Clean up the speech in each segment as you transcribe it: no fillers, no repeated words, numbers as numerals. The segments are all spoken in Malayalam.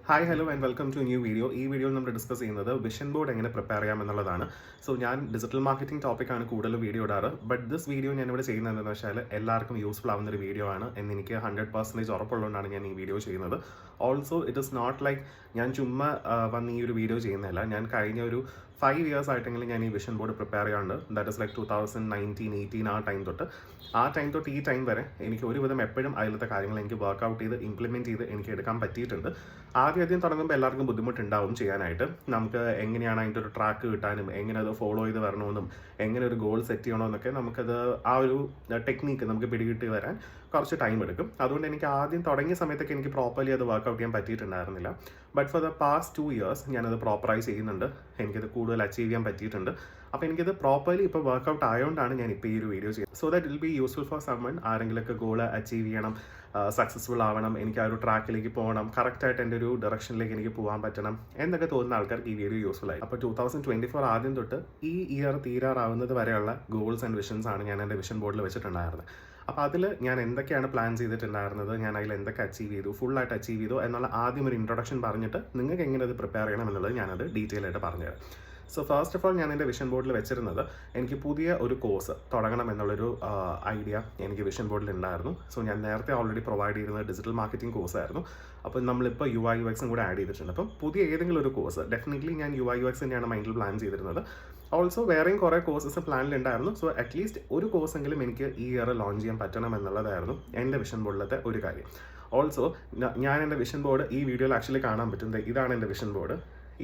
Hi hello and welcome to new video. ഈ വീഡിയോയിൽ നമ്മൾ ഡിസ്കസ് ചെയ്യുന്നത് വിഷൻ ബോർഡ് എങ്ങനെ പ്രിപ്പയർ ചെയ്യാം എന്നുള്ളതാണ്. സോ ഞാൻ ഡിജിറ്റൽ മാർക്കറ്റിംഗ് ടോപ്പിക്കാണ് കൂടുതൽ വീഡിയോ ഇടാറ്. ബട്ട് ദിസ് വീഡിയോ ഞാൻ ഇവിടെ ചെയ്യുന്നത് എന്താണെന്ന് വെച്ചാൽ എല്ലാവർക്കും യൂസ്ഫുൾ ആവുന്ന ഒരു വീഡിയോ ആണ് എന്ന് എനിക്ക് 100% ഉറപ്പുള്ളതുകൊണ്ടാണ് ഞാൻ ഈ വീഡിയോ ചെയ്യുന്നത്. Also it is not like ഞാൻ ചുമ്മാ വന്ന് ഈ ഒരു വീഡിയോ ചെയ്യുന്നതല്ല. ഞാൻ കഴിഞ്ഞ ഒരു 5 years ആയിട്ടെങ്കിലും ഞാൻ ഈ വിഷൻ ബോർഡ് പ്രിപ്പയർ ചെയ്യാറുണ്ട്. ദാറ്റ് ഇസ് ലൈക്ക് 2019-18 ആ ടൈം തൊട്ട് ഈ ടൈം വരെ എനിക്ക് ഒരുവിധം എപ്പോഴും അതിലത്തെ കാര്യങ്ങൾ എനിക്ക് വർക്ക്ഔട്ട് ചെയ്ത് ഇംപ്ലിമെൻറ്റ് ചെയ്ത് എനിക്ക് എടുക്കാൻ പറ്റിയിട്ടുണ്ട്. ആദ്യം തുടങ്ങുമ്പോൾ എല്ലാവർക്കും ബുദ്ധിമുട്ടുണ്ടാവും ചെയ്യാനായിട്ട്. നമുക്ക് എങ്ങനെയാണ് അതിൻ്റെ ഒരു ട്രാക്ക് കിട്ടാനും എങ്ങനെ അത് ഫോളോ ചെയ്ത് വരണമെന്നും എങ്ങനെ ഒരു ഗോൾ സെറ്റ് ചെയ്യണമെന്നൊക്കെ നമുക്കത് ആ ഒരു ടെക്നീക്ക് നമുക്ക് പിടികിട്ടി വരാൻ കുറച്ച് ടൈം എടുക്കും. അതുകൊണ്ട് എനിക്ക് ആദ്യം തുടങ്ങിയ സമയത്തൊക്കെ എനിക്ക് പ്രോപ്പർലി അത് വർക്ക്ഔട്ട് ചെയ്യാൻ പറ്റിയിട്ടുണ്ടായിരുന്നില്ല. But for the past 2 years ഞാനത് പ്രോപ്പറായി ചെയ്യുന്നുണ്ട്. എനിക്കത് കൂടുതൽ അച്ചീവ് ചെയ്യാൻ പറ്റിയിട്ടുണ്ട്. അപ്പോൾ എനിക്കത് പ്രോപ്പർലി ഇപ്പോൾ വർക്ക്ഔട്ട് ആയതുകൊണ്ടാണ് ഞാൻ ഇപ്പോൾ ഈ ഒരു വീഡിയോ ചെയ്യുന്നത്. So that will be useful for someone. ആരെങ്കിലുമൊക്കെ ഗോൾ അച്ചീവ് ചെയ്യണം, സക്സസ്ഫുൾ ആവണം, എനിക്ക് ആ ഒരു ട്രാക്കിലേക്ക് പോകണം, കറക്റ്റായിട്ട് എൻ്റെ ഒരു ഡയറക്ഷനിലേക്ക് എനിക്ക് പോകാൻ പറ്റണം എന്നൊക്കെ തോന്നുന്ന ആൾക്കാർക്ക് ഈ വീഡിയോ യൂസ്ഫുൾ ആയി. അപ്പോൾ 2024 ആദ്യം തൊട്ട് ഈ ഇയർ തീരാറാവുന്നത് വരെയുള്ള ഗോൾസ് ആൻഡ് വിഷൻസ് ആണ് ഞാൻ എൻ്റെ വിഷൻ ബോർഡിൽ വെച്ചിട്ടുണ്ടായിരുന്നത്. അപ്പോൾ അതിൽ ഞാൻ എന്തൊക്കെയാണ് പ്ലാൻ ചെയ്തിട്ടുണ്ടായിരുന്നത്, ഞാൻ അതിൽ എന്തൊക്കെ അച്ചീവ് ചെയ്തു, ഫുള്ളായിട്ട് അച്ചീവ് ചെയ്തു എന്നുള്ള ആദ്യം ഒരു ഇൻട്രൊഡക്ഷൻ പറഞ്ഞിട്ട് നിങ്ങൾക്ക് എങ്ങനെ അത് പ്രിപ്പയർ ചെയ്യണം എന്നുള്ളത് ഞാനത് ഡീറ്റെയിൽ ആയിട്ട് പറഞ്ഞുതരാം. സോ ഫസ്റ്റ് ഓഫ് ഓൾ ഞാൻ എൻ്റെ വിഷൻ ബോർഡിൽ വെച്ചിരുന്നത് എനിക്ക് പുതിയ ഒരു കോഴ്സ് തുടങ്ങണം എന്നുള്ളൊരു ഐഡിയ എനിക്ക് വിഷൻ ബോർഡിൽ ഉണ്ടായിരുന്നു. സോ ഞാൻ നേരത്തെ ഓൾറെഡി പ്രൊവൈഡ് ചെയ്യുന്നത് ഡിജിറ്റൽ മാർക്കറ്റിംഗ് കോഴ്സായിരുന്നു. അപ്പോൾ നമ്മളിപ്പോൾ UI/UX കൂടെ ആഡ് ചെയ്തിട്ടുണ്ട്. അപ്പം പുതിയ ഏതെങ്കിലും ഒരു കോഴ്സ് ഡെഫിനറ്റ്ലി ഞാൻ UI/UX തന്നെയാണ് മൈൻഡിൽ പ്ലാൻ ചെയ്തിരുന്നത്. ഓൾസോ വേറെയും കുറേ കോഴ്സസ് പ്ലാനിലുണ്ടായിരുന്നു. സോ അറ്റ്ലീസ്റ്റ് ഒരു കോഴ്സെങ്കിലും എനിക്ക് ഈ ഇയർ ലോഞ്ച് ചെയ്യാൻ പറ്റണം എന്നുള്ളതായിരുന്നു എൻ്റെ വിഷൻ ബോർഡിലത്തെ ഒരു കാര്യം. ഓൾസോ ഞാൻ എൻ്റെ വിഷൻ ബോർഡ് ഈ വീഡിയോയിൽ ആക്ച്വലി കാണാൻ പറ്റുന്നത് ഇതാണ് എൻ്റെ വിഷൻ ബോർഡ്.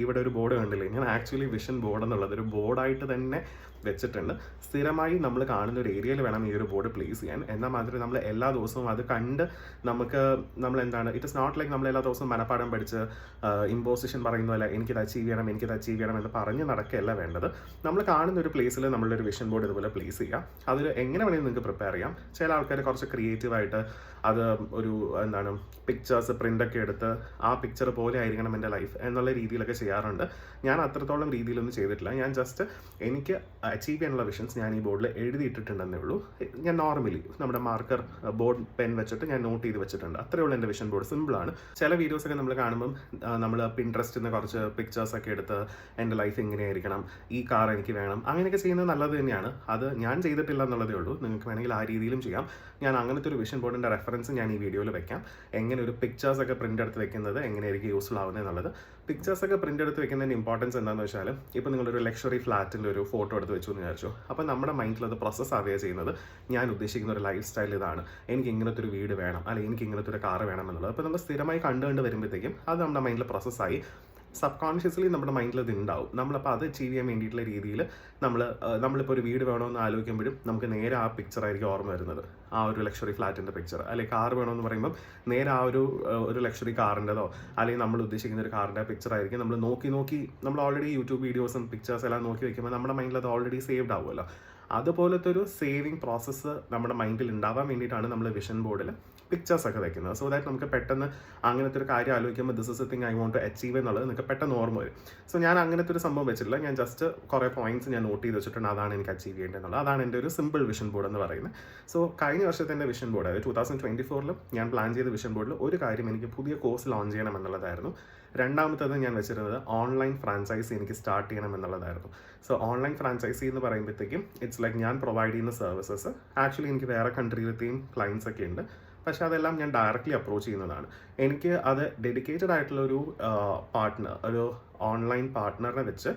ഇവിടെ ഒരു ബോർഡ് കണ്ടില്ലേ, ഞാൻ ആക്ച്വലി വിഷൻ ബോർഡ് എന്നുള്ളത് ഒരു ബോർഡായിട്ട് തന്നെ വെച്ചിട്ടുണ്ട്. സ്ഥിരമായി നമ്മൾ കാണുന്ന ഒരു ഏരിയയിൽ വേണം ഈ ഒരു ബോർഡ് പ്ലേസ് ചെയ്യാൻ. എന്നാൽ മാത്രമേ നമ്മൾ എല്ലാ ദിവസവും അത് കണ്ട് നമ്മൾ എന്താണ് ഇറ്റ് ഇസ് നോട്ട് ലൈക്ക് നമ്മൾ എല്ലാ ദിവസവും മനപ്പാഠം പഠിച്ച് ഇമ്പോസിഷൻ പറയുന്നതല്ല എനിക്കിത് അച്ചീവ് ചെയ്യണം എന്ന് പറഞ്ഞ് നടക്കുകയല്ല വേണ്ടത്. നമ്മൾ കാണുന്ന ഒരു പ്ലേസിൽ നമ്മളുടെ ഒരു വിഷൻ ബോർഡ് ഇതുപോലെ പ്ലേസ് ചെയ്യാം. അതിൽ എങ്ങനെ വേണമെങ്കിൽ നിങ്ങൾക്ക് പ്രിപ്പയർ ചെയ്യാം. ചില ആൾക്കാർ കുറച്ച് ക്രിയേറ്റീവായിട്ട് അത് ഒരു പിക്ചേഴ്സ് പ്രിൻ്റൊക്കെ എടുത്ത് ആ പിക്ചർ പോലെ ആയിരിക്കണം എൻ്റെ ലൈഫ് എന്നുള്ള രീതിയിലൊക്കെ ചെയ്യാറുണ്ട്. ഞാൻ അത്രത്തോളം രീതിയിലൊന്നും ചെയ്തിട്ടില്ല. ഞാൻ ജസ്റ്റ് എനിക്ക് അച്ചീവ് ചെയ്യാനുള്ള വിഷൻസ് ഞാൻ ഈ ബോർഡിൽ എഴുതിയിട്ടിട്ടുണ്ടെന്നേ ഉള്ളൂ. ഞാൻ നോർമലി നമ്മുടെ മാർക്കർ ബോർഡ് പെൻ വെച്ചിട്ട് ഞാൻ നോട്ട് ചെയ്ത് വെച്ചിട്ടുണ്ട്. അത്രയേ ഉള്ളൂ എൻ്റെ വിഷൻ ബോർഡ്. സിമ്പിളാണ്. ചില വീഡിയോസൊക്കെ നമ്മൾ കാണുമ്പം നമ്മൾ പിൻട്രസ്റ്റിൽ നിന്ന് കുറച്ച് പിക്ചേഴ്സൊക്കെ എടുത്ത് എൻ്റെ ലൈഫ് എങ്ങനെയായിരിക്കണം, ഈ കാർ എനിക്ക് വേണം, അങ്ങനെയൊക്കെ ചെയ്യുന്നത് നല്ലത് തന്നെയാണ്. അത് ഞാൻ ചെയ്തിട്ടില്ല എന്നുള്ളതേ ഉള്ളൂ. നിങ്ങൾക്ക് വേണമെങ്കിൽ ആ രീതിയിലും ചെയ്യാം. ഞാൻ അങ്ങനത്തെ ഒരു വിഷൻ ബോർഡിൻ്റെ റെഫറൻസ് ഞാൻ ഈ വീഡിയോയിൽ വെക്കാം. എങ്ങനെ ഒരു പിക്ചേഴ്സൊക്കെ പ്രിൻ്റ് എടുത്ത് വെക്കുന്നത് എങ്ങനെയായിരിക്കും യൂസ്ഫുൾ ആവുന്നത് എന്നുള്ളത്. പിക്ചേഴ്സൊക്കെ പ്രിൻ്റ് എടുത്ത് വെക്കുന്നതിൻ്റെ ഇമ്പോർട്ടൻസ് എന്താണെന്ന് വെച്ചാൽ, ഇപ്പോൾ നിങ്ങളൊരു ലക്ഷറി ഫ്ലാറ്റിൻ്റെ ഒരു ഫോട്ടോ എടുത്ത് വെച്ചു എന്ന് വിചാരിച്ചു. അപ്പോൾ നമ്മുടെ മൈൻഡിൽ അത് പ്രോസസ്സ് ആവുകയാണ് ചെയ്യുന്നത്. ഞാൻ ഉദ്ദേശിക്കുന്ന ഒരു ലൈഫ് സ്റ്റൈൽ ഇതാണ്, എനിക്ക് ഇങ്ങനത്തെ ഒരു വീട് വേണം, അല്ലെങ്കിൽ എനിക്ക് ഇങ്ങനത്തെ ഒരു കാർ വേണം എന്നുള്ളത്. അപ്പോൾ നമ്മൾ സ്ഥിരമായി കണ്ടുകൊണ്ട് വരുമ്പോഴത്തേക്കും അത് നമ്മുടെ മൈൻഡിൽ പ്രോസസ്സായി സബ് കോൺഷ്യസ്ലി നമ്മുടെ മൈൻഡിൽ അത് ഉണ്ടാവും. നമ്മളപ്പോൾ അത് അച്ചീവ് ചെയ്യാൻ വേണ്ടിയിട്ടുള്ള രീതിയിൽ നമ്മളിപ്പോൾ ഒരു വീട് വേണമെന്ന് ആലോചിക്കുമ്പോഴും നമുക്ക് നേരെ ആ പിക്ചറായിരിക്കും ഓർമ്മ വരുന്നത്, ആ ഒരു ലക്ഷറി ഫ്ലാറ്റിൻ്റെ പിക്ചർ. അല്ലെങ്കിൽ കാർ വേണമെന്ന് പറയുമ്പം നേരെ ആ ഒരു ലക്ഷറി കാറിൻ്റെതോ അല്ലെങ്കിൽ നമ്മൾ ഉദ്ദേശിക്കുന്ന ഒരു കാറിൻ്റെ പിക്ചറായിരിക്കും നമ്മൾ നോക്കി നമ്മൾ ഓൾറെഡി യൂട്യൂബ് വീഡിയോസും പിക്ചേഴ്സ് എല്ലാം നോക്കി വയ്ക്കുമ്പോൾ നമ്മുടെ മൈൻഡിൽ അത് ഓൾറെഡി സേവ്ഡ് ആവുമല്ലോ. അതുപോലത്തെ ഒരു സേവിങ് പ്രോസസ്സ് നമ്മുടെ മൈൻഡിൽ ഉണ്ടാവാൻ വേണ്ടിയിട്ടാണ് നമ്മൾ വിഷൻ ബോർഡിൽ പിക്ചേഴ്സൊക്കെ വെക്കുന്നത്. സോ ദാറ്റ് നമുക്ക് പെട്ടെന്ന് അങ്ങനത്തെ ഒരു കാര്യം ആലോചിക്കുമ്പോൾ this is a thing I want to achieve എന്നുള്ളത് നിങ്ങൾക്ക് പെട്ടെന്ന് ഓർമ്മ വരും. സോ ഞാൻ അങ്ങനത്തെ ഒരു സംഭവം വെച്ചിട്ടില്ല. ഞാൻ ജസ്റ്റ് കുറേ പോയിന്റ്സ് ഞാൻ നോട്ട് ചെയ്ത് വെച്ചിട്ടുണ്ട്, അതാണ് എനിക്ക് അച്ചീവ് ചെയ്യേണ്ടതെന്നുള്ളത്. അതാണ് എൻ്റെ ഒരു സിമ്പിൾ വിഷൻ ബോർഡ് എന്ന് പറയുന്നത്. സോ കഴിഞ്ഞ വർഷത്തെ എൻ്റെ വിഷൻ ബോർഡ്, അതായത് 2024 ഞാൻ പ്ലാൻ ചെയ്ത വിഷൻ ബോർഡിൽ ഒരു കാര്യം എനിക്ക് പുതിയ കോഴ്സ് ലോഞ്ച് ചെയ്യണം എന്നുള്ളതായിരുന്നു. രണ്ടാമത്തത് ഞാൻ വെച്ചിരുന്നത് ഓൺലൈൻ ഫ്രാഞ്ചൈസി എനിക്ക് സ്റ്റാർട്ട് ചെയ്യണം എന്നുള്ളതായിരുന്നു. സോ ഓൺലൈൻ ഫ്രാഞ്ചൈസി എന്ന് പറയുമ്പോഴത്തേക്കും ഇറ്റ്സ് ലൈക്ക് ഞാൻ പ്രൊവൈഡ് ചെയ്യുന്ന സർവീസസ് ആക്ച്വലി എനിക്ക് വേറെ കൺട്രിയിലത്തെയും ക്ലയൻസ് ഒക്കെ ഉണ്ട്. പക്ഷേ അതെല്ലാം ഞാൻ ഡയറക്റ്റ്ലി അപ്രോച്ച് ചെയ്യുന്നതാണ്. എനിക്ക് അത് ഡെഡിക്കേറ്റഡ് ആയിട്ടുള്ള ഒരു പാർട്ട്ണർ, ഒരു ഓൺലൈൻ പാർട്ട്ണറിനെ വെച്ച്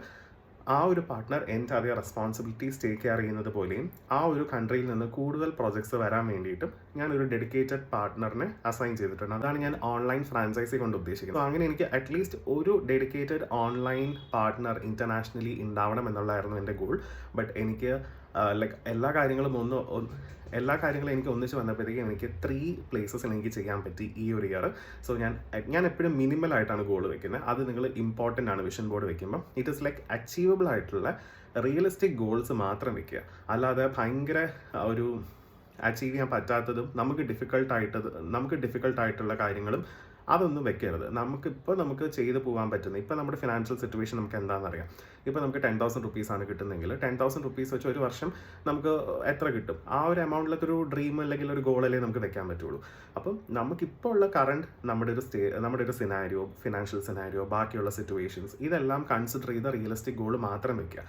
ആ ഒരു പാർട്ട്ണർ എൻ്റെ അതേ റെസ്പോൺസിബിലിറ്റീസ് ടേക്ക് കെയർ ചെയ്യുന്നത് പോലെയും ആ ഒരു കൺട്രിയിൽ നിന്ന് കൂടുതൽ പ്രോജക്ട്സ് വരാൻ വേണ്ടിയിട്ടും ഞാനൊരു ഡെഡിക്കേറ്റഡ് പാർട്ട്ണറിനെ അസൈൻ ചെയ്തിട്ടുണ്ട്. അതാണ് ഞാൻ ഓൺലൈൻ ഫ്രാഞ്ചൈസി കൊണ്ട് ഉദ്ദേശിക്കുന്നത്. അങ്ങനെ എനിക്ക് അറ്റ്ലീസ്റ്റ് ഒരു ഡെഡിക്കേറ്റഡ് ഓൺലൈൻ പാർട്ട്ണർ ഇൻ്റർനാഷണലി ഉണ്ടാവണം എന്നുള്ളതായിരുന്നു എൻ്റെ ഗോൾ. ബട്ട് എനിക്ക് ലൈക്ക് എല്ലാ കാര്യങ്ങളും എനിക്ക് ഒന്നിച്ച് വന്നപ്പോഴത്തേക്കും എനിക്ക് 3 പ്ലേസസിൽ എനിക്ക് ചെയ്യാൻ പറ്റി ഈ ഒരു ഇയർ. സോ ഞാൻ എപ്പോഴും മിനിമലായിട്ടാണ് ഗോൾ വെക്കുന്നത്. അത് നിങ്ങൾ ഇമ്പോർട്ടൻ്റ് ആണ് വിഷൻ ബോർഡ് വെക്കുമ്പോൾ. ഇറ്റ് ഇസ് ലൈക്ക് അച്ചീവബിൾ ആയിട്ടുള്ള റിയലിസ്റ്റിക് ഗോൾസ് മാത്രം വെക്കുക. അല്ലാതെ ഭയങ്കര ഒരു അച്ചീവ് ചെയ്യാൻ പറ്റാത്തതും നമുക്ക് ഡിഫിക്കൾട്ടായിട്ടുള്ള കാര്യങ്ങളും അതൊന്നും വെക്കരുത്. നമുക്ക് ചെയ്ത് പോകാൻ പറ്റുന്ന ഇപ്പോൾ നമ്മുടെ ഫിനാൻഷ്യൽ സിറ്റുവേഷൻ നമുക്ക് എന്താണെന്നറിയാം. ഇപ്പോൾ നമുക്ക് 10,000 റുപ്പീസാണ് കിട്ടുന്നതെങ്കിൽ 10,000 റുപ്പീസ് വെച്ച് ഒരു വർഷം നമുക്ക് എത്ര കിട്ടും? ആ ഒരു എമൗണ്ടിലൊക്കെ ഒരു ഡ്രീം അല്ലെങ്കിൽ ഒരു ഗോളല്ലേ നമുക്ക് വെക്കാൻ പറ്റുള്ളൂ. അപ്പം നമുക്കിപ്പോൾ ഉള്ള കറണ്ട് നമ്മുടെ ഒരു സിനാരിയോ, ഫിനാൻഷ്യൽ സിനാരിയോ, ബാക്കിയുള്ള സിറ്റുവേഷൻസ് ഇതെല്ലാം കൺസിഡർ ചെയ്ത റിയലിസ്റ്റിക് ഗോൾ മാത്രം വെക്കുക.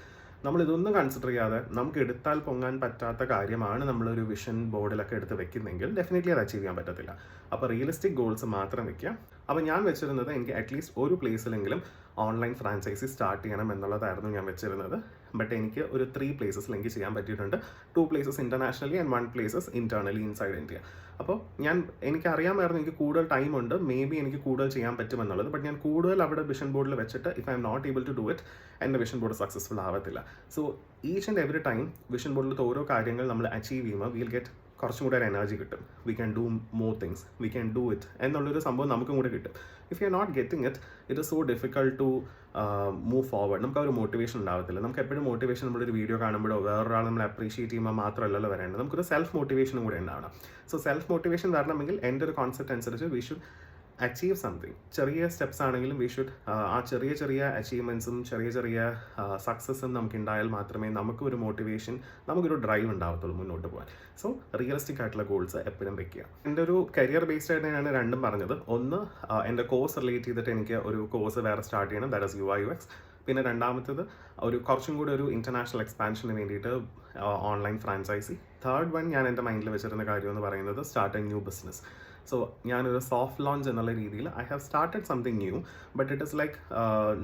നമ്മളിതൊന്നും കൺസിഡർ ചെയ്യാതെ നമുക്ക് എടുത്താൽ പൊങ്ങാൻ പറ്റാത്ത കാര്യമാണ് നമ്മളൊരു വിഷൻ ബോർഡിലൊക്കെ എടുത്ത് വെക്കുന്നെങ്കിൽ ഡെഫിനറ്റ്ലി അത് അച്ചീവ് ചെയ്യാൻ പറ്റത്തില്ല. അപ്പോൾ റിയലിസ്റ്റിക് ഗോൾസ് മാത്രം വെക്കുക. അപ്പോൾ ഞാൻ വെച്ചിരുന്നത് എനിക്ക് അറ്റ്ലീസ്റ്റ് ഒരു പ്ലേസിലെങ്കിലും ഓൺലൈൻ ഫ്രാഞ്ചൈസി സ്റ്റാർട്ട് ചെയ്യണം എന്നുള്ളതായിരുന്നു ഞാൻ വെച്ചിരുന്നത്. ബട്ട് എനിക്ക് ഒരു 3 പ്ലേസസിൽ എനിക്ക് ചെയ്യാൻ പറ്റിയിട്ടുണ്ട്. 2 places internationally and 1 places internally inside India. അപ്പോൾ എനിക്കറിയാമായിരുന്നു എനിക്ക് കൂടുതൽ ടൈമുണ്ട്, മേ ബി എനിക്ക് കൂടുതൽ ചെയ്യാൻ പറ്റുമെന്നുള്ളത്. ബട്ട് ഞാൻ കൂടുതൽ അവിടെ വിഷൻ ബോർഡിൽ വെച്ചിട്ട് if I am not able to do it, എൻ്റെ വിഷൻ ബോർഡ് സക്സസ്ഫുൾ ആവത്തില്ല. So each and every time vision ബോർഡിലത്തെ ഓരോ കാര്യങ്ങൾ നമ്മൾ അച്ചീവ് ചെയ്യുമ്പോൾ വിൽ ഗെറ്റ് കുറച്ചും കൂടെ ഒരു എനർജി കിട്ടും. We can do more things, we can do it എന്നുള്ളൊരു സംഭവം നമുക്കും കൂടെ കിട്ടും. If you are not getting it, it is so difficult to move forward. നമുക്ക് ആ ഒരു മോട്ടിവേഷൻ ഉണ്ടാവത്തില്ല. നമുക്ക് എപ്പോഴും മോട്ടിവേഷൻ നമ്മളൊരു വീഡിയോ കാണുമ്പോഴോ വേറൊരാൾ നമ്മൾ അപ്രീഷിയേറ്റ് ചെയ്യുമ്പോൾ മാത്രമല്ലല്ലോ വരേണ്ടത്, നമുക്കൊരു സെൽഫ് മോട്ടിവേഷനും കൂടെ ഉണ്ടാവണം. സോ സെൽഫ് മോട്ടിവേഷൻ വരണമെങ്കിൽ എൻ്റെ ഒരു കോൺസെപ്റ്റ് അനുസരിച്ച് വി ഷുഡ് അച്ചീവ് സംതിങ്. ചെറിയ സ്റ്റെപ്സ് ആണെങ്കിലും വി ഷുഡ് ആ ചെറിയ അച്ചീവ്മെൻറ്റ്സും ചെറിയ സക്സസ്സും നമുക്ക് ഉണ്ടായാൽ മാത്രമേ നമുക്കൊരു മോട്ടിവേഷൻ, നമുക്കൊരു ഡ്രൈവ് ഉണ്ടാവത്തുള്ളൂ മുന്നോട്ട് പോകാൻ. സോ റിയലിസ്റ്റിക് ആയിട്ടുള്ള ഗോൾസ് എപ്പോഴും വെക്കുക. എൻ്റെ ഒരു കരിയർ ബേസ്ഡ് ആയിട്ട് ഞാൻ രണ്ടും പറഞ്ഞത്. ഒന്ന്, എൻ്റെ കോഴ്സ് റിലേറ്റ് ചെയ്തിട്ട് എനിക്ക് ഒരു കോഴ്സ് വേറെ സ്റ്റാർട്ട് ചെയ്യണം, ദാറ്റ് ഇസ് UI/UX. പിന്നെ രണ്ടാമത്തേത് കുറച്ചും കൂടി ഒരു ഇൻ്റർനാഷണൽ എക്സ്പാൻഷന് വേണ്ടിയിട്ട് ഓൺലൈൻ ഫ്രാഞ്ചൈസി. തേർഡ് വൺ ഞാൻ എൻ്റെ മൈൻഡിൽ വെച്ചിരുന്ന കാര്യം എന്ന് പറയുന്നത് start a new business. So ഞാനൊരു സോഫ്റ്റ് ലോഞ്ച് എന്നുള്ള രീതിയിൽ I have started something new, but it is like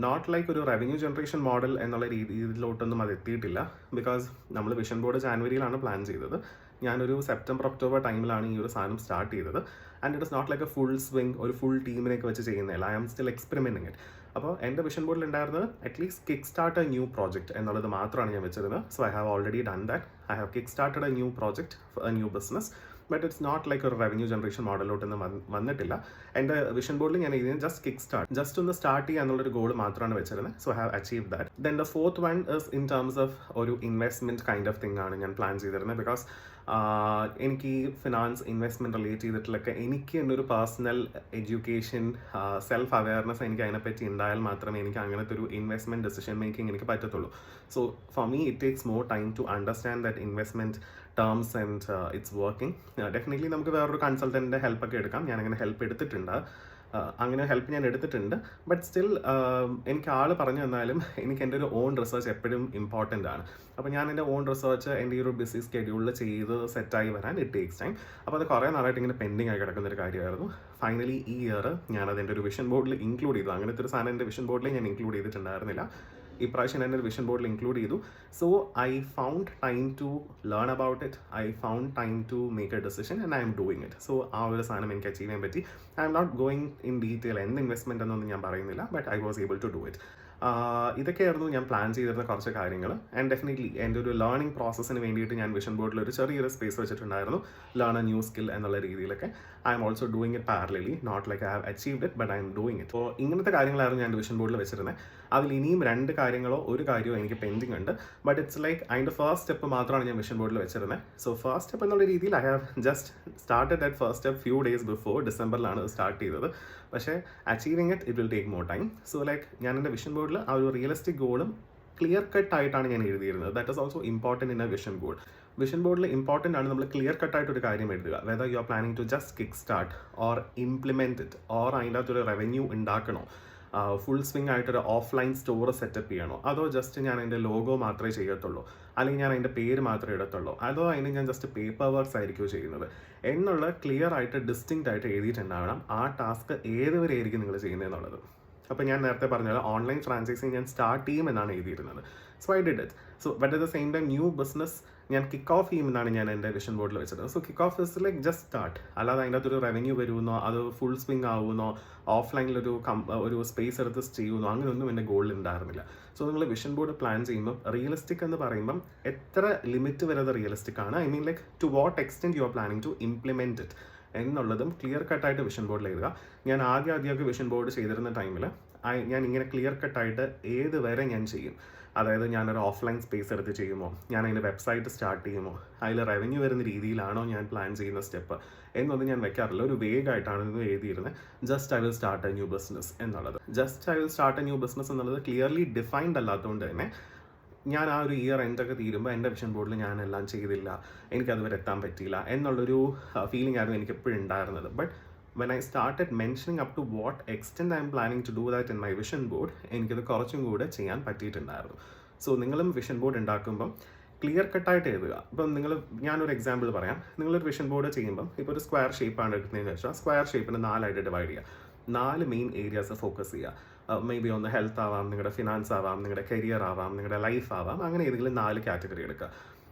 not like ഒരു റവന്യൂ ജനറേഷൻ മോഡൽ എന്നുള്ള രീതിയിലോട്ടൊന്നും അത് എത്തിയിട്ടില്ല. ബിക്കോസ് നമ്മൾ വിഷൻ ബോർഡ് ജാനുവരിയിലാണ് പ്ലാൻ ചെയ്തത്. ഞാനൊരു സെപ്റ്റംബർ ഒക്ടോബർ ടൈമിലാണ് ഈ ഒരു സാധനം സ്റ്റാർട്ട് ചെയ്തത്. And it is not like a full swing, ഒരു ഫുൾ ടീമിനെയൊക്കെ വെച്ച് ചെയ്യുന്നില്ല. I am still experimenting it. അപ്പോൾ എൻ്റെ വിഷൻ ബോർഡിൽ ഉണ്ടായിരുന്നത് at least kick start a new project എന്നുള്ളത് മാത്രമാണ് ഞാൻ വെച്ചിരുന്നത്. So I have already done that. I have kick started a new project, a new business. But it's not like ഒരു റവന്യൂ ജനറേഷൻ മോഡലോട്ടൊന്നും വന്നിട്ടില്ല. എൻ്റെ വിഷൻ ബോർഡിൽ ഞാൻ ഇതിന് ജസ്റ്റ് ഒന്ന് സ്റ്റാർട്ട് ചെയ്യുക എന്നുള്ളൊരു ഗോൾ മാത്രമാണ് വെച്ചിരുന്നത്. So I have achieve that. Then the fourth one is in terms of ഒരു ഇൻവെസ്റ്റ്മെൻറ്റ് കൈൻഡ് ഓഫ് തിങ് ആണ് ഞാൻ പ്ലാൻ ചെയ്തിരുന്നത്. ബിക്കോസ് എനിക്ക് ഈ ഫിനാൻസ് ഇൻവെസ്റ്റ്മെൻറ്റ് റിലേറ്റ് ചെയ്തിട്ടുള്ളൊക്കെ എനിക്ക് എൻ്റെ ഒരു പേഴ്സണൽ എഡ്യൂക്കേഷൻ, സെൽഫ് അവയർനെസ് എനിക്ക് അതിനെപ്പറ്റി ഉണ്ടായാൽ മാത്രമേ എനിക്ക് അങ്ങനത്തെ ഒരു ഇൻവെസ്റ്റ്മെൻറ്റ് ഡിസിഷൻ മേക്കിംഗ് എനിക്ക് പറ്റത്തുള്ളൂ. So for me it takes more time to understand that investment terms and it's working. Definitely നമുക്ക് വേറൊരു കൺസൾട്ടൻറ്റിൻ്റെ ഹെൽപ്പൊക്കെ എടുക്കാം. ഞാനങ്ങനെ ഹെൽപ്പ് എടുത്തിട്ടുണ്ട്. ഞാൻ എടുത്തിട്ടുണ്ട്. ബട്ട് സ്റ്റിൽ എനിക്ക് ആൾ പറഞ്ഞു തന്നാലും എനിക്ക് എൻ്റെ ഒരു ഓൺ റിസർച്ച് എപ്പോഴും ഇമ്പോർട്ടൻ്റ് ആണ്. അപ്പോൾ ഞാൻ എൻ്റെ ഓൺ റിസർച്ച് എൻ്റെ ഈ ഒരു ബിസി സ്കെഡ്യൂളിൽ ചെയ്ത് സെറ്റായി വരാൻ ഇറ്റ് ടേക്സ് ടൈം. അപ്പോൾ അത് കുറേ നാളായിട്ട് ഇങ്ങനെ പെൻഡിങ് ആയി കിടക്കുന്നൊരു കാര്യമായിരുന്നു. ഫൈനലി ഈ ഇയർ ഞാനത് എൻ്റെ ഒരു വിഷൻ ബോർഡിൽ ഇൻക്ലൂഡ് ചെയ്തു. അങ്ങനത്തെ ഒരു സാധനം എൻ്റെ വിഷൻ ബോർഡിൽ ഞാൻ ഇൻക്ലൂഡ് ചെയ്തിട്ടുണ്ടായിരുന്നില്ല. ഇപ്രാവശ്യം എൻ്റെ ഒരു വിഷൻ ബോർഡിൽ ഇൻക്ലൂഡ് ചെയ്തു. So I found time to learn about it. I found time to make a decision and I am doing it. So ആ ഒരു സാധനം എനിക്ക് അച്ചീവ് ചെയ്യാൻ പറ്റി. I am not going in detail എന്ത് ഇൻവെസ്റ്റ്മെൻറ്റ് എന്നൊന്നും ഞാൻ പറയുന്നില്ല. But I was able to do it. ഇതൊക്കെയായിരുന്നു ഞാൻ പ്ലാൻ ചെയ്തിരുന്ന കുറച്ച് കാര്യങ്ങൾ. ആൻഡ് ഡെഫിനറ്റ്ലി എൻ്റെ ഒരു ലേണിംഗ് പ്രോസസ്സിന് വേണ്ടിയിട്ട് ഞാൻ വിഷൻ ബോർഡിൽ ഒരു ചെറിയൊരു സ്പേസ് വെച്ചിട്ടുണ്ടായിരുന്നു, ലേൺ എ ന്യൂ സ്കിൽ എന്നുള്ള രീതിയിലൊക്കെ. I am also doing it parallelly, not like I have achieved it, but I am doing it. അപ്പോൾ ഇങ്ങനത്തെ കാര്യങ്ങളായിരുന്നു ഞാൻ വിഷൻ ബോർഡിൽ വെച്ചിരുന്നത്. അതിൽ ഇനിയും 2 കാര്യങ്ങളോ ഒരു കാര്യമോ എനിക്ക് പെൻഡിങ് ഉണ്ട്. ബട്ട് ഇറ്റ്സ് ലൈക്ക് അതിൻ്റെ ഫസ്റ്റ് സ്റ്റെപ്പ് മാത്രമാണ് ഞാൻ വിഷൻ ബോർഡിൽ വെച്ചിരുന്നത്. സോ ഫസ്റ്റ് സ്റ്റെപ്പ് എന്നുള്ള രീതിയിൽ I have just started that first step few days before. ഡിസംബറിലാണ് സ്റ്റാർട്ട് ചെയ്തത്. പക്ഷേ achieving it will take more time. So like ഞാൻ എൻ്റെ വിഷൻ ബോർഡിൽ ആ ഒരു റിയലിസ്റ്റിക് ഗോളും ക്ലിയർ കട്ട് ആയിട്ടാണ് ഞാൻ എഴുതിയിരുന്നത്. That is also important in a vision board. Vision ബോർഡിൽ ഇമ്പോർട്ടൻ്റ് ആണ് നമ്മൾ ക്ലിയർ കട്ടായിട്ടൊരു കാര്യം എഴുതുക. Whether you are planning to just kick start or implement it, or അതിൻ്റെ അകത്തൊരു റവന്യൂ ഉണ്ടാക്കണോ, ഫുൾ സ്വിംഗ് ആയിട്ടൊരു ഓഫ്ലൈൻ സ്റ്റോർ സെറ്റപ്പ് ചെയ്യണോ, അതോ ജസ്റ്റ് ഞാൻ അതിൻ്റെ ലോഗോ മാത്രമേ ചെയ്യത്തുള്ളൂ, അല്ലെങ്കിൽ ഞാൻ അതിൻ്റെ പേര് മാത്രമേ ഇടത്തുള്ളൂ, അതോ അതിന് ഞാൻ ജസ്റ്റ് പേപ്പർ വർക്ക്സ് ആയിരിക്കുമോ ചെയ്യുന്നത് എന്നുള്ള ക്ലിയർ ആയിട്ട് ഡിസ്റ്റിങ്ക്റ്റ് ആയിട്ട് എഴുതിയിട്ടുണ്ടാവണം. ആ ടാസ്ക് ഏതുവരെ ആയിരിക്കും നിങ്ങൾ ചെയ്യുന്നതെന്നുള്ളത്. അപ്പോൾ ഞാൻ നേരത്തെ പറഞ്ഞത് ഓൺലൈൻ ഫ്രാഞ്ചൈസിങ് ഞാൻ സ്റ്റാർട്ട് ചെയ്യുമെന്നാണ് എഴുതിയിരുന്നത്. So I did it. So but at the same time new business ഞാൻ കിക്ക് ഓഫ് ചെയ്യുമെന്നാണ് ഞാൻ എൻ്റെ വിഷൻ ബോർഡിൽ വെച്ചത്. So kick off is like just start. അല്ലാതെ അതിൻ്റെ അകത്തൊരു റവന്യൂ വരുമെന്നോ, അത് ഫുൾ സ്വിംഗ് ആവുമെന്നോ, ഓഫ്ലൈനിലൊരു ഒരു സ്പേസ് എടുത്ത് ചെയ്യുമെന്നോ അങ്ങനെയൊന്നും എൻ്റെ ഗോളിൽ ഉണ്ടായിരുന്നില്ല. സോ നിങ്ങൾ വിഷൻ ബോർഡ് പ്ലാൻ ചെയ്യുമ്പോൾ റിയലിസ്റ്റിക് എന്ന് പറയുമ്പം എത്ര ലിമിറ്റ് വരെ അത് റിയലിസ്റ്റിക് ആണ്, I mean like to what extent you are planning to implement it എന്നുള്ളതും ക്ലിയർ കട്ടായിട്ട് വിഷൻ ബോർഡിൽ എഴുതുക. ഞാൻ ആദ്യമൊക്കെ വിഷൻ ബോർഡ് ചെയ്തിരുന്ന ടൈമിൽ ഞാൻ ഇങ്ങനെ ക്ലിയർ കട്ടായിട്ട് ഏത് വരെ ഞാൻ ചെയ്യും, അതായത് ഞാനൊരു ഓഫ്ലൈൻ സ്പേസ് എടുത്ത് ചെയ്യുമോ, ഞാൻ അതിൻ്റെ വെബ്സൈറ്റ് സ്റ്റാർട്ട് ചെയ്യുമോ, അതിൽ റവന്യൂ വരുന്ന രീതിയിലാണോ ഞാൻ പ്ലാൻ ചെയ്യുന്ന സ്റ്റെപ്പ് എന്നൊന്നും ഞാൻ വെക്കാറില്ല. ഒരു വേഗമായിട്ടാണ് ഇത് എഴുതിയിരുന്നത്. Just I will start a new business എന്നുള്ളത്. Just I will start a new business എന്നുള്ളത് ക്ലിയർലി ഡിഫൈൻഡ് അല്ലാത്തതുകൊണ്ട് തന്നെ ഞാൻ ആ ഒരു ഇയർ എൻഡൊക്കെ തീരുമ്പോൾ എൻ്റെ വിഷൻ ബോർഡിൽ ഞാൻ എല്ലാം ചെയ്തില്ല, എനിക്കതുവരെ എത്താൻ പറ്റിയില്ല എന്നുള്ളൊരു ഫീലിംഗ് ആയിരുന്നു എനിക്ക് എപ്പോഴും ഉണ്ടായിരുന്നത്. But when I started mentioning up to what extent I am planning to do that in my vision board, എനിക്കത് കുറച്ചും കൂടെ ചെയ്യാൻ പറ്റിയിട്ടുണ്ടായിരുന്നു. സോ നിങ്ങളും വിഷൻ ബോർഡ് ഉണ്ടാക്കുമ്പം ക്ലിയർ കട്ടായിട്ട് എഴുതുക. ഇപ്പം ഞാനൊരു എക്സാമ്പിൾ പറയാം. നിങ്ങളൊരു വിഷൻ ബോർഡ് ചെയ്യുമ്പം ഇപ്പോൾ ഒരു സ്ക്വയർ ഷേപ്പാണ് എടുക്കുന്നതെന്ന് വെച്ചാൽ സ്ക്വയർ ഷേപ്പിന് 4 ഡിവൈഡ് ചെയ്യുക. 4 മെയിൻ ഏരിയാസ് ഫോക്കസ് ചെയ്യുക. മേ ബി ഒന്ന് ഹെൽത്ത് ആവാം, നിങ്ങളുടെ ഫിനാൻസ് ആവാം, നിങ്ങളുടെ കരിയർ ആവാം, നിങ്ങളുടെ ലൈഫ് ആവാം. അങ്ങനെ ഏതെങ്കിലും 4 കാറ്റഗറി എടുക്കുക.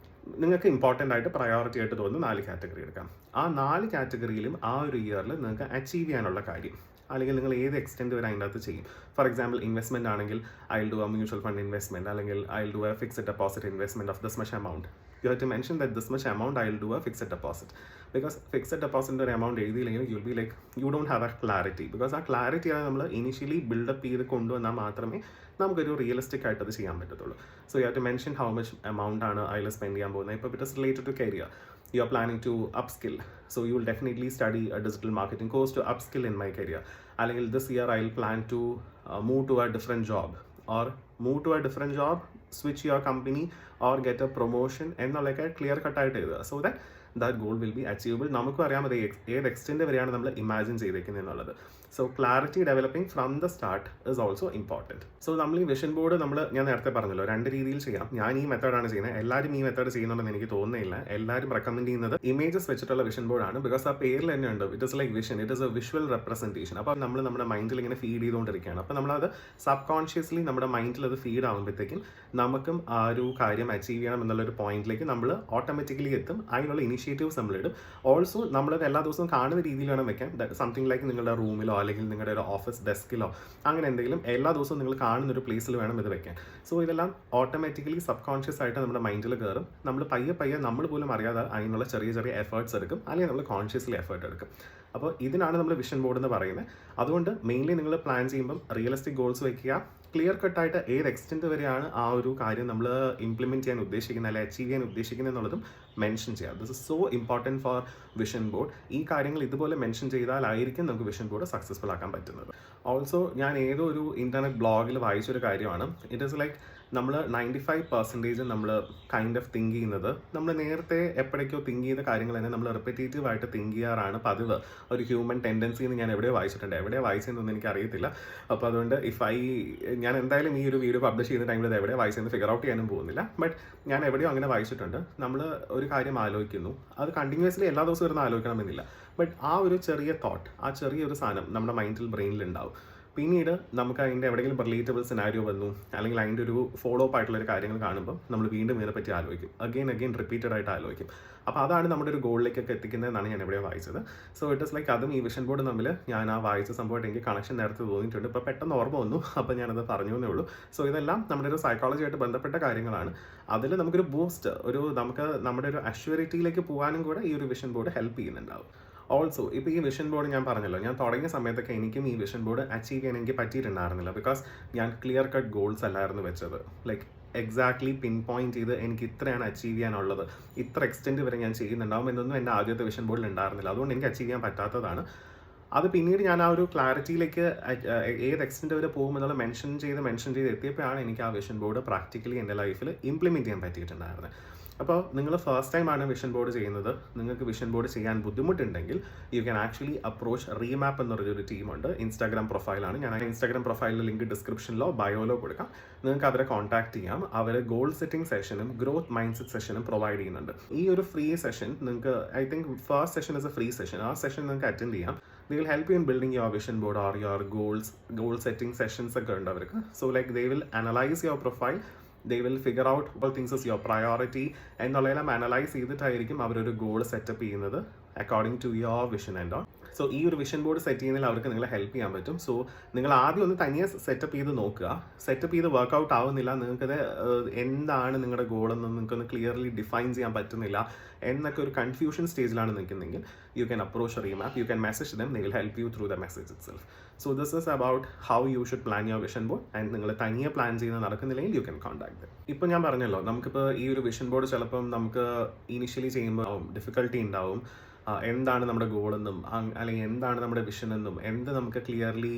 നിങ്ങൾക്ക് ഇമ്പോർട്ടൻ്റ് ആയിട്ട് പ്രയോറിറ്റി ആയിട്ട് തോന്നുന്ന 4 കാറ്റഗറി എടുക്കാം. ആ 4 കാറ്റഗറിയിലും ആ ഒരു ഇയറിൽ നിങ്ങൾക്ക് അച്ചീവ് ചെയ്യാനുള്ള കാര്യം, അല്ലെങ്കിൽ നിങ്ങൾ ഏത് എക്സ്റ്റെൻറ്റ് വരെ അതിൻ്റെ അകത്ത് ചെയ്യും. ഫോർ എക്സാമ്പിൾ ഇൻവെസ്റ്റ്മെൻറ്റ് ആണെങ്കിൽ I will do a mutual fund investment, അല്ലെങ്കിൽ I will do a fixed deposit investment of this much amount. You have to mention that this much amount I will do a fixed deposit. Because fixed ഡെപ്പോസിറ്റിൻ്റെ ഒരു എമൗണ്ട് എഴുതിയില്ലെങ്കിൽ you will be like you don't have a clarity. Because ആ ക്ലാരിറ്റിയാണ് നമ്മൾ ഇനിഷ്യലി ബിൽഡപ്പ് ചെയ്ത് കൊണ്ടുവന്നാൽ മാത്രമേ നമുക്കൊരു റിയലിസ്റ്റിക് ആയിട്ട് അത് ചെയ്യാൻ പറ്റത്തുള്ളൂ. So you have to mention how much amount ആണ് അതിൽ സ്പെൻഡ് ചെയ്യാൻ പോകുന്നത്. ഇപ്പോൾ it is related to career, you are planning to upskill, so you will definitely study a digital marketing course to upskill in my career. അല്ലെങ്കിൽ this year I will plan to move to a different job, or move to a different job, switch your company or get a promotion എന്നുള്ളതൊക്കെ ക്ലിയർ കട്ടായിട്ട് എഴുതുക. So that goal will be achievable. നമുക്കും അറിയാം അത് ഏത് എക്സ്റ്റെൻറ്റ് വരെയാണ് നമ്മൾ ഇമാജിൻ ചെയ്തേക്കുന്നത് എന്നുള്ളത്. So clarity developing from the start is also important. So നമ്മൾ ഈ വിഷൻ ബോർഡ് ഞാൻ നേരത്തെ പറഞ്ഞല്ലോ 2 രീതിയിൽ ചെയ്യാം. ഞാൻ ഈ മെത്തേഡാണ് ചെയ്യുന്നത്. എല്ലാവരും ഈ മെത്തേഡ് ചെയ്യുന്നുണ്ടെന്ന് എനിക്ക് തോന്നുന്നില്ല. എല്ലാവരും റെക്കമെൻഡ് ചെയ്യുന്നത് ഇമേജസ് വെച്ചിട്ടുള്ള വിഷൻ ബോർഡാണ്. ബിക്കോസ് ആ പേരിൽ തന്നെ ഉണ്ട്, it is like vision, it is A visual representation. അപ്പോൾ നമ്മൾ നമ്മുടെ മൈൻഡിൽ ഇങ്ങനെ ഫീഡ് ചെയ്തുകൊണ്ടിരിക്കുകയാണ്. അപ്പോൾ നമ്മളത് സബ് കോൺഷ്യസ്ലി നമ്മുടെ മൈൻഡിൽ അത് ഫീഡ് ആകുമ്പോഴത്തേക്കും നമുക്കും ആ ഒരു കാര്യം അച്ചീവ് ചെയ്യണം എന്നുള്ളൊരു പോയിന്റിലേക്ക് നമ്മൾ ഓട്ടോമാറ്റിക്കലി എത്തും. അതിനുള്ള ഇനിഷ്യേറ്റീവ്സ് നമ്മളിടും. ഓൾസോ നമ്മളത് എല്ലാ ദിവസവും കാണുന്ന രീതിയിൽ വേണം വെക്കാൻ. സംതിങ് ലൈക്ക് നിങ്ങളുടെ റൂമിലോ അല്ലെങ്കിൽ നിങ്ങളുടെ ഒരു ഓഫീസ് ഡെസ്കിലോ അങ്ങനെ എന്തെങ്കിലും എല്ലാ ദിവസവും നിങ്ങൾ കാണുന്ന ഒരു പ്ലേസിൽ വേണം ഇത് വെക്കാൻ. സോ ഇതെല്ലാം ഓട്ടോമാറ്റിക്കലി സബ് കോൺഷ്യസ് ആയിട്ട് നമ്മുടെ മൈൻഡിൽ കയറും. നമ്മൾ പയ്യെ നമ്മൾ പോലും അറിയാതെ അതിനുള്ള ചെറിയ എഫേർട്സ് എടുക്കും, അല്ലെങ്കിൽ നമ്മൾ കോൺഷ്യസ്ലി എഫേർട്ട് എടുക്കും. അപ്പോൾ ഇതിനാണ് നമ്മൾ വിഷൻ ബോർഡ് എന്ന് പറയുന്നത്. അതുകൊണ്ട് മെയിൻലി നിങ്ങൾ പ്ലാൻ ചെയ്യുമ്പം റിയലിസ്റ്റിക് ഗോൾസ് വയ്ക്കുക. ക്ലിയർ കട്ടായിട്ട് ഏത് എക്സ്റ്റെൻറ്റ് വരെയാണ് ആ ഒരു കാര്യം നമ്മൾ ഇംപ്ലിമെൻറ്റ് ചെയ്യാൻ ഉദ്ദേശിക്കുന്നത് അല്ലെങ്കിൽ അച്ചീവ് ചെയ്യാൻ ഉദ്ദേശിക്കുന്നത് എന്നുള്ളതും മെൻഷൻ ചെയ്യാം. This is so important for vision board. ഈ കാര്യങ്ങൾ ഇതുപോലെ മെൻഷൻ ചെയ്താലായിരിക്കും നമുക്ക് വിഷൻ ബോർഡ് സക്സസ്ഫുൾ ആക്കാൻ പറ്റുന്നത്. ഓൾസോ ഞാൻ ഏതോ ഒരു ഇൻ്റർനെറ്റ് ബ്ലോഗിൽ വായിച്ചൊരു കാര്യമാണ്, ഇറ്റ് ഈസ് ലൈക്ക് നമ്മൾ 95% നമ്മൾ കൈൻഡ് ഓഫ് തിങ്ക് ചെയ്യുന്നത് നമ്മൾ നേരത്തെ എപ്പോഴേക്കോ തിങ്ക് ചെയ്ത കാര്യങ്ങൾ തന്നെ നമ്മൾ റിപ്പറ്റേറ്റീവ് ആയിട്ട് തിങ്ക് ചെയ്യാറാണ് പതിവ്. ഒരു ഹ്യൂമൻ ടെൻഡൻസി എന്ന് ഞാൻ എവിടെയോ വായിച്ചിട്ടുണ്ട്. എവിടെ വായിച്ചതെന്നൊന്നും എനിക്ക് അറിയത്തില്ല. അപ്പോൾ അതുകൊണ്ട് ഞാൻ എന്തായാലും ഈ ഒരു വീഡിയോ പബ്ലിഷ് ചെയ്യുന്ന ടൈമിൽ അത് എവിടെ വായിച്ചതെന്ന് ഫിഗർ ഔട്ട് ചെയ്യാനും പോകുന്നില്ല. ബട്ട് ഞാൻ എവിടെയോ അങ്ങനെ വായിച്ചിട്ടുണ്ട്. നമ്മൾ ഒരു കാര്യം ആലോചിക്കുന്നു, അത് കണ്ടിന്യൂസ്ലി എല്ലാ ദിവസവും ഇരുന്ന് ആലോചിക്കണമെന്നില്ല. ബട്ട് ആ ഒരു ചെറിയ തോട്ട്, ആ ചെറിയൊരു സാധനം നമ്മുടെ മൈൻഡിൽ ബ്രെയിനിൽ ഉണ്ടാവും. പിന്നീട് നമുക്ക് അതിൻ്റെ എവിടെയെങ്കിലും റിലേറ്റബിൾ സിനാരിയോ വന്നു, അല്ലെങ്കിൽ അതിൻ്റെ ഒരു ഫോളോ അപ്പ് ആയിട്ടുള്ളൊരു കാര്യങ്ങൾ കാണുമ്പോൾ നമ്മൾ വീണ്ടും ഇതിനെപ്പറ്റി ആലോചിക്കും. അഗെയിൻ റിപ്പീറ്റഡ് ആയിട്ട് ആലോചിക്കും. അപ്പോൾ അതാണ് നമ്മുടെ ഒരു ഗോളിലേക്കൊക്കെ എത്തിക്കുന്നതെന്നാണ് ഞാൻ എവിടെയോ വായിച്ചത്. സോ ഇറ്റ് ഇസ് ലൈക്ക് അതും ഈ വിഷൻ ബോർഡ് തമ്മിൽ ഞാൻ ആ വായിച്ച സംഭവമായിട്ട് എനിക്ക് കണക്ഷൻ നേരത്തെ തോന്നിയിട്ടുണ്ട്. ഇപ്പോൾ പെട്ടെന്ന് ഓർമ്മ വന്നു, അപ്പോൾ ഞാനത് പറഞ്ഞു എന്നേ ഉള്ളൂ. സോ ഇതെല്ലാം നമ്മുടെ ഒരു സൈക്കോളജിയായിട്ട് ബന്ധപ്പെട്ട കാര്യങ്ങളാണ്. അതിൽ നമുക്കൊരു ബൂസ്റ്റ്, നമുക്ക് നമ്മുടെ ഒരു അഷ്യൂരിറ്റിയിലേക്ക് പോകാനും കൂടെ ഈ ഒരു വിഷൻ ബോർഡ് ഹെൽപ്പ് ചെയ്യുന്നുണ്ടാവും. ഓൾസോ ഇപ്പോൾ ഈ വിഷൻ ബോർഡ് ഞാൻ പറഞ്ഞല്ലോ, ഞാൻ തുടങ്ങിയ സമയത്തൊക്കെ എനിക്കും ഈ വിഷൻ ബോർഡ് അച്ചീവ് ചെയ്യാൻ എനിക്ക് പറ്റിയിട്ടുണ്ടായിരുന്നില്ല. ബിക്കോസ് ഞാൻ ക്ലിയർ കട്ട് ഗോൾസ് അല്ലായിരുന്നു വെച്ചത്. ലൈക്ക് എക്സാക്ട്ലി പിൻ പോയിന്റ് ചെയ്ത് എനിക്ക് ഇത്രയാണ് അച്ചീവ് ചെയ്യാനുള്ളത്, ഇത്ര എക്സ്റ്റെൻറ്റ് വരെ ഞാൻ ചെയ്യുന്നുണ്ടാവും എന്നൊന്നും എൻ്റെ ആദ്യത്തെ വിഷൻ ബോർഡിൽ ഉണ്ടായിരുന്നില്ല. അതുകൊണ്ട് എനിക്ക് അച്ചീവ് ചെയ്യാൻ പറ്റാത്തതാണ്. അത് പിന്നീട് ഞാൻ ആ ഒരു ക്ലാരിറ്റിയിലേക്ക് ഏത് എക്സ്റ്റെൻറ്റ് വരെ പോകുമെന്നുള്ള മെൻഷൻ ചെയ്ത് എത്തിയപ്പോഴാണ് എനിക്ക് ആ വിഷൻ ബോർഡ് പ്രാക്ടിക്കലി എൻ്റെ ലൈഫിൽ ഇംപ്ലിമെൻറ്റ് ചെയ്യാൻ പറ്റിയിട്ടുണ്ടായിരുന്നത്. അപ്പോൾ നിങ്ങൾ ഫസ്റ്റ് ടൈമാണ് വിഷൻ ബോർഡ് ചെയ്യുന്നത്, നിങ്ങൾക്ക് വിഷൻ ബോർഡ് ചെയ്യാൻ ബുദ്ധിമുട്ടുണ്ടെങ്കിൽ you can actually approach remap എന്ന് പറഞ്ഞൊരു ടീമുണ്ട്. ഇൻസ്റ്റാഗ്രാം പ്രൊഫൈലാണ്. ഞാൻ ഇൻസ്റ്റാഗ്രാം പ്രൊഫൈലിൽ ലിങ്ക് ഡിസ്ക്രിപ്ഷനിലോ ബയോയിലോ കൊടുക്കാം. നിങ്ങൾക്ക് അവരെ കോൺടാക്ട് ചെയ്യാം. അവർ ഗോൾ സെറ്റിംഗ് സെഷനും ഗ്രോത്ത് മൈൻഡ് സെറ്റ് സെഷനും പ്രൊവൈഡ് ചെയ്യുന്നുണ്ട്. ഈ ഒരു ഫ്രീ സെഷൻ നിങ്ങൾക്ക്, I think first session is a free session. ആ സെഷൻ നിങ്ങൾക്ക് അറ്റൻഡ് ചെയ്യാം. They will help you in building your vision board or your goal setting sessions ഒക്കെ ഉണ്ട് അവർക്ക്. So like they will analyze your profile, they will figure out what things is your priority എന്നുള്ളതെല്ലാം അനലൈസ് ചെയ്തിട്ടായിരിക്കും അവരൊരു ഗോൾ സെറ്റപ്പ് ചെയ്യുന്നത് according to your vision and all. So ഈ ഒരു വിഷൻ ബോർഡ് സെറ്റ് ചെയ്യുന്നതിൽ അവർക്ക് നിങ്ങളെ ഹെൽപ്പ് ചെയ്യാൻ പറ്റും. സോ നിങ്ങൾ ആദ്യം ഒന്ന് തനിയെ സെറ്റപ്പ് ചെയ്ത് നോക്കുക. സെറ്റപ്പ് ചെയ്ത് വർക്കൗട്ട് ആവുന്നില്ല, നിങ്ങൾക്കത് എന്താണ് നിങ്ങളുടെ ഗോളെന്ന് നിങ്ങൾക്കൊന്ന് ക്ലിയർലി ഡിഫൈൻ ചെയ്യാൻ പറ്റുന്നില്ല എന്നൊക്കെ ഒരു കൺഫ്യൂഷൻ സ്റ്റേജിലാണ് നിൽക്കുന്നതെങ്കിൽ you can approach Remap, you can message them, they will help you through the message itself. So this is about how you should plan your vision board. And നിങ്ങൾ തനിയെ പ്ലാൻ ചെയ്യുന്നത് നടക്കുന്നില്ലെങ്കിൽ യു ക്യാൻ കോൺടാക്ട് ദം. ഇപ്പോൾ ഞാൻ പറഞ്ഞല്ലോ, നമുക്കിപ്പോൾ ഈ ഒരു വിഷൻ ബോർഡ് ചിലപ്പം നമുക്ക് ഇനിഷ്യലി ചെയ്യുമ്പോൾ ഡിഫിക്കൽട്ടി ഉണ്ടാവും. എന്താണ് നമ്മുടെ ഗോളെന്നും അല്ലെങ്കിൽ എന്താണ് നമ്മുടെ വിഷൻ എന്നും എന്ത് നമുക്ക് ക്ലിയർലി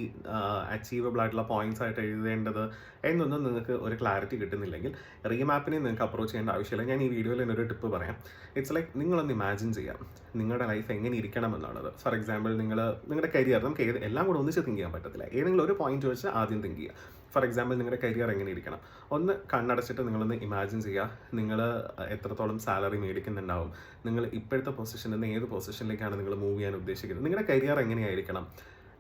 അച്ചീവബിൾ ആയിട്ടുള്ള പോയിന്റ്സ് ആയിട്ട് എഴുതേണ്ടത് എന്നൊന്നും നിങ്ങൾക്ക് ഒരു ക്ലാരിറ്റി കിട്ടുന്നില്ലെങ്കിൽ റീമാപ്പിനെ നിങ്ങൾക്ക് അപ്രോച്ച് ചെയ്യേണ്ട ആവശ്യമില്ല. ഞാൻ ഈ വീഡിയോയിൽ എന്നൊരു ടിപ്പ് പറയാം. ഇറ്റ്സ് ലൈക്ക് നിങ്ങളൊന്ന് ഇമാജിൻ ചെയ്യാം നിങ്ങളുടെ ലൈഫ് എങ്ങനെ ഇരിക്കണം എന്നുള്ളത്. ഫോർ എക്സാമ്പിൾ നിങ്ങളുടെ കരിയർ, നമുക്ക് എല്ലാം കൂടെ ഒന്നിച്ച് തിങ്ക് ചെയ്യാൻ പറ്റത്തില്ല. ഏതെങ്കിലും ഒരു പോയിന്റ് വെച്ച് ആദ്യം തിങ്ക് ചെയ്യുക. ഫോർ എക്സാമ്പിൾ നിങ്ങളുടെ കരിയർ എങ്ങനെ ഇരിക്കണം, ഒന്ന് കണ്ണടച്ചിട്ട് നിങ്ങളൊന്ന് ഇമാജിൻ ചെയ്യുക. നിങ്ങൾ എത്രത്തോളം സാലറി മേടിക്കുന്നുണ്ടാവും, നിങ്ങൾ ഇപ്പോഴത്തെ പൊസിഷനിൽ നിന്ന് ഏത് പൊസിഷനിലേക്കാണ് നിങ്ങൾ മൂവ് ചെയ്യാൻ ഉദ്ദേശിക്കുന്നത്, നിങ്ങളുടെ കരിയർ എങ്ങനെയായിരിക്കണം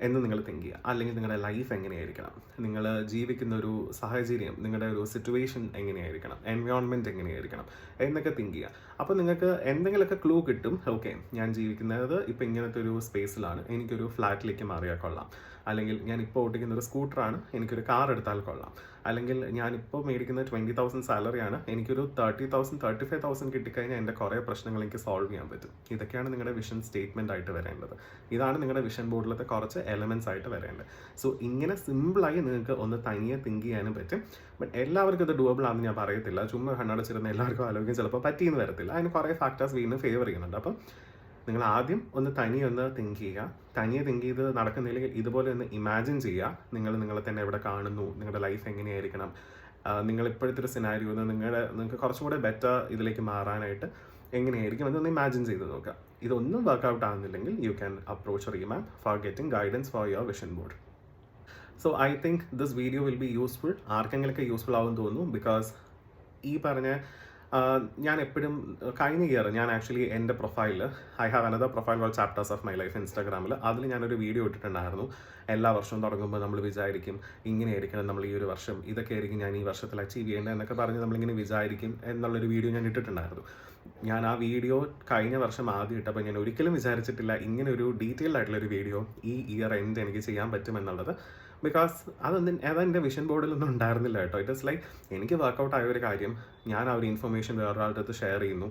എന്ന് നിങ്ങൾ തിങ്ക് ചെയ്യുക. അല്ലെങ്കിൽ നിങ്ങളുടെ ലൈഫ് എങ്ങനെയായിരിക്കണം, നിങ്ങൾ ജീവിക്കുന്ന ഒരു സാഹചര്യം, നിങ്ങളുടെ ഒരു സിറ്റുവേഷൻ എങ്ങനെയായിരിക്കണം, എൻവയോൺമെൻറ്റ് എങ്ങനെയായിരിക്കണം എന്നൊക്കെ തിങ്ക് ചെയ്യുക. അപ്പോൾ നിങ്ങൾക്ക് എന്തെങ്കിലുമൊക്കെ ക്ലൂ കിട്ടും. ഓക്കെ, ഞാൻ ജീവിക്കുന്നത് ഇപ്പോൾ ഇങ്ങനത്തെ ഒരു സ്പേസിലാണ്, എനിക്കൊരു ഫ്ലാറ്റിലേക്ക് മാറിയാൽ കൊള്ളാം. അല്ലെങ്കിൽ ഞാൻ ഇപ്പോൾ ഓടിക്കുന്ന ഒരു സ്കൂട്ടറാണ്, എനിക്കൊരു കാർ എടുത്താൽ കൊള്ളാം. അല്ലെങ്കിൽ ഞാനിപ്പോൾ മേടിക്കുന്ന 20,000 സാലറിയാണ്, എനിക്കൊരു 30,000 35,000 കിട്ടിക്കഴിഞ്ഞാൽ എൻ്റെ കുറേ പ്രശ്നങ്ങൾ എനിക്ക് സോൾവ് ചെയ്യാൻ പറ്റും. ഇതൊക്കെയാണ് നിങ്ങളുടെ വിഷൻ സ്റ്റേറ്റ്മെൻ്റ് ആയിട്ട് വരേണ്ടത്. ഇതാണ് നിങ്ങളുടെ വിഷൻ ബോർഡിലത്തെ കുറച്ച് എലമെൻറ്റ്സ് ആയിട്ട് വരേണ്ടത്. സോ ഇങ്ങനെ സിമ്പിളായി നിങ്ങൾക്ക് ഒന്ന് തനിയെ തിങ്ക് ചെയ്യാനും പറ്റും. ബട്ട് എല്ലാവർക്കും ഇത് ഡൂവബിൾ ആണെന്ന് ഞാൻ പറയത്തില്ല. ചുമ്മാ കണ്ണടച്ചിരുന്ന എല്ലാവർക്കും ആലോചിക്കാൻ ചിലപ്പോൾ പറ്റിയെന്ന് വരത്തില്ല. അതിന് കുറേ ഫാക്ടേഴ്സ് വീണ്ടും ഫേവർ ചെയ്യുന്നുണ്ട്. അപ്പം നിങ്ങൾ ആദ്യം ഒന്ന് തനിയെ തിങ്ക് ചെയ്യുക. തനിയെ തിങ്ക് ചെയ്ത് നടക്കുന്നില്ലെങ്കിൽ ഇതുപോലെ ഒന്ന് ഇമാജിൻ ചെയ്യുക. നിങ്ങളെ തന്നെ എവിടെ കാണുന്നു, നിങ്ങളുടെ ലൈഫ് എങ്ങനെയായിരിക്കണം, നിങ്ങൾ ഇപ്പോഴത്തെ ഒരു സിനാരിയോ നിങ്ങൾക്ക് കുറച്ചും കൂടെ ബെറ്റർ ഇതിലേക്ക് മാറാനായിട്ട് എങ്ങനെയായിരിക്കും എന്നൊന്ന് ഇമാജിൻ ചെയ്ത് നോക്കുക. ഇതൊന്നും വർക്കൗട്ട് ആകുന്നില്ലെങ്കിൽ you can approach Remap for getting guidance for your vision board. So I think this video will be useful. ആർക്കെങ്കിലൊക്കെ യൂസ്ഫുൾ ആവും തോന്നുന്നു. ബിക്കോസ് ഈ പറഞ്ഞ ഞാൻ എപ്പോഴും കഴിഞ്ഞ ഇയർ ഞാൻ ആക്ച്വലി എൻ്റെ പ്രൊഫൈലിൽ I have another profile call chapters of my life ഇൻസ്റ്റാഗ്രാമിൽ. അതിൽ ഞാനൊരു വീഡിയോ ഇട്ടിട്ടുണ്ടായിരുന്നു. എല്ലാ വർഷവും തുടങ്ങുമ്പോൾ നമ്മൾ വിചാരിക്കും ഇങ്ങനെയായിരിക്കണം നമ്മൾ ഈ ഒരു വർഷം, ഇതൊക്കെ ആയിരിക്കും ഞാൻ ഈ വർഷത്തിൽ അച്ചീവ് ചെയ്യേണ്ടത് എന്നൊക്കെ പറഞ്ഞ് നമ്മളിങ്ങനെ വിചാരിക്കും എന്നുള്ളൊരു വീഡിയോ ഞാൻ ഇട്ടിട്ടുണ്ടായിരുന്നു. ഞാൻ ആ വീഡിയോ കഴിഞ്ഞ വർഷം ആദ്യം ഇട്ടപ്പോൾ ഞാൻ ഒരിക്കലും വിചാരിച്ചിട്ടില്ല ഇങ്ങനെ ഒരു ഡീറ്റെയിൽഡ് ആയിട്ടുള്ളൊരു വീഡിയോ ഈ ഇയർ എൻഡ് എനിക്ക് ചെയ്യാൻ പറ്റുമെന്നുള്ളത്. ബിക്കോസ് അതെൻ്റെ വിഷൻ ബോർഡിലൊന്നും ഉണ്ടായിരുന്നില്ല കേട്ടോ. ഇറ്റ് ഇസ് ലൈക്ക് എനിക്ക് വർക്കൗട്ട് ആയ ഒരു കാര്യം ഞാൻ ആ ഒരു ഇൻഫർമേഷൻ വേറൊരാളുടെ അടുത്ത് ഷെയർ ചെയ്യുന്നു.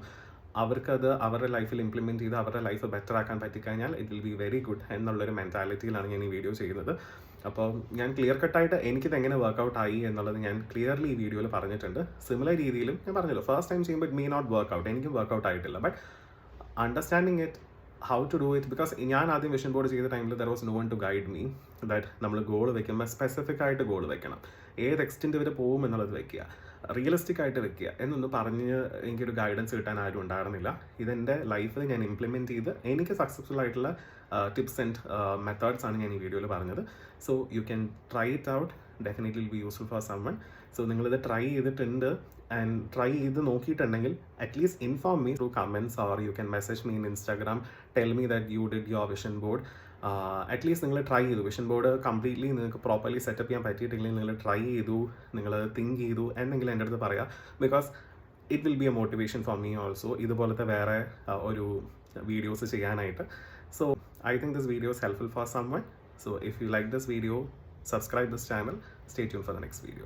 അവർക്കത് അവരുടെ ലൈഫിൽ ഇംപ്ലിമെൻറ്റ് ചെയ്ത് അവരുടെ ലൈഫ് ബെറ്റർ ആക്കാൻ പറ്റിക്കഴിഞ്ഞാൽ it will be very good എന്നുള്ളൊരു മെൻറ്റാലിറ്റിയിലാണ് ഞാൻ ഈ വീഡിയോ ചെയ്യുന്നത്. അപ്പോൾ ഞാൻ ക്ലിയർ കട്ടായിട്ട് എനിക്കിത് എങ്ങനെ വർക്കൗട്ട് ആയി എന്നുള്ളത് ഞാൻ ക്ലിയർലി ഈ വീഡിയോയിൽ പറഞ്ഞിട്ടുണ്ട്. സിമിലർ രീതിയിലും ഞാൻ പറഞ്ഞല്ലോ, ഫസ്റ്റ് ടൈം ചെയ്യുമ്പോൾ ഇറ്റ് മീ നോട്ട് വർക്കൗട്ട്, എനിക്കും വർക്കൗട്ട് ആയിട്ടില്ല. But understanding it how to do it, because ഞാൻ ആദ്യം വിഷൻ ബോർഡ് ചെയ്ത ടൈമിൽ there was no one to guide me that നമ്മൾ ഗോൾ വെക്കുമ്പോൾ സ്പെസിഫിക് ആയിട്ട് ഗോൾ വെക്കണം, ഏത് എക്സ്റ്റെൻറ്റ് വരെ പോകും എന്നുള്ളത് വെക്കുക, റിയലിസ്റ്റിക് ആയിട്ട് വെക്കുക എന്നൊന്ന് പറഞ്ഞ് എനിക്കൊരു ഗൈഡൻസ് കിട്ടാൻ ആരും ഉണ്ടായിരുന്നില്ല. ഇതെൻ്റെ ലൈഫിൽ ഞാൻ ഇംപ്ലിമെൻറ്റ് ചെയ്ത് എനിക്ക് സക്സസ്ഫുൾ ആയിട്ടുള്ള ടിപ്സ് ആൻഡ് മെത്തേഡ്സ് ആണ് ഞാൻ ഈ വീഡിയോയിൽ പറഞ്ഞത്. So you can try it out, definitely will be useful for someone. സോ നിങ്ങളിത് ട്രൈ ചെയ്തിട്ടുണ്ട് ആൻഡ് ട്രൈ ചെയ്ത് നോക്കിയിട്ടുണ്ടെങ്കിൽ at least inform me through comments or you can message me in Instagram, tell me that you did your vision board. At least നിങ്ങൾ ട്രൈ ചെയ്തു, വിഷൻ ബോർഡ് കംപ്ലീറ്റ്ലി നിങ്ങൾക്ക് പ്രോപ്പർലി സെറ്റപ്പ് ചെയ്യാൻ പറ്റിയിട്ടില്ലെങ്കിൽ നിങ്ങൾ ട്രൈ ചെയ്തു, നിങ്ങൾ തിങ്ക് ചെയ്തു എന്നെങ്കിലും എൻ്റെ അടുത്ത് പറയാം. Because it will be A motivation for me also ഇതുപോലത്തെ വേറെ ഒരു വീഡിയോസ് ചെയ്യാനായിട്ട്. So I think this video is helpful for someone. So if you like this video, subscribe this channel. Stay tuned for the next video.